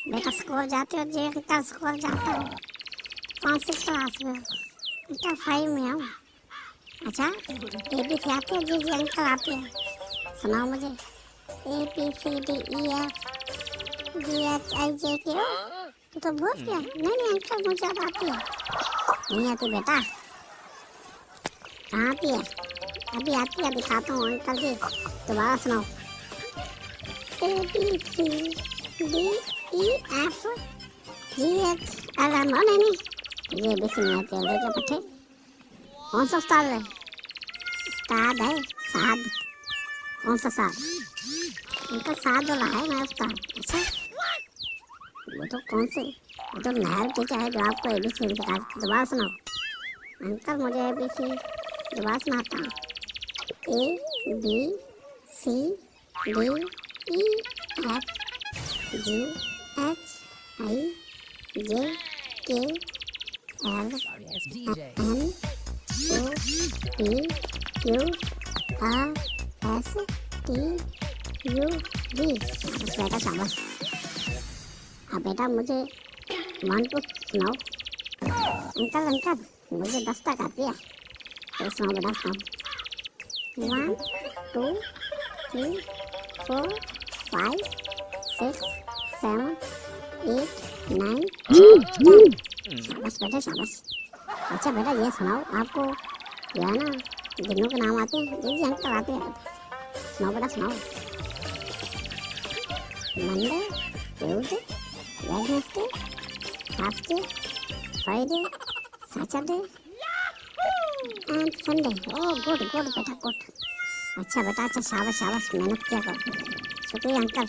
बेटा स्कूल जाते हो जी? कितना स्कूल जाता हो? कौन सी क्लास में हो? बेटा 5 में हूँ। अच्छा, ABC आती है? जी जी अंकल आती है। सुनाओ मुझे। ABCDEFGHIJK। तू तो भूल गया? नहीं नहीं अंकल मुझे अब आती है। नहीं आती बेटा? कहाँ आती है? अभी आती है, दिखाता हूँ अंकल जी। दोबारा सुनाओ। ABCDEFGHIJ। नहीं नहीं, ये ABC नहीं आती है। देखो पट्टे, कौन सा उस्ताद है? उस्ताद है साद। कौन सा साद? उनका साद वाला है मैं उस्ताद। अच्छा, वो तो कौन से, वो तो नायब टीचर है जो आपको ABC सिखाती। दोबारा सुनाओ अंकल, मुझे ABC दोबारा सुनाता हूँ। ABCDEFGHIJKLMNOPQRSTUV। शाबाश बेटा शाबाश। अब बेटा मुझे 1 2 सुनाओ। अंकल अंकल मुझे 10 तक आती है, तो सुनाओ बेटा सुनाओ। 1 2 3 4 5 6 7 8 9 10। शाबाश बेटा शाबाश। अच्छा बेटा ये सुनाओ, आपको जो है ना दिनों के नाम आते हैं? जी जी अंकल आते हैं। सुनाओ बेटा सुनाओ। Monday, Tuesday, Wednesday, Thursday, Friday, Saturday and Sunday. Oh good good बेटा गुड। अच्छा बेटा अच्छा, शाबाश शाबाश, मेहनत किया करो। शुक्रिया अंकल।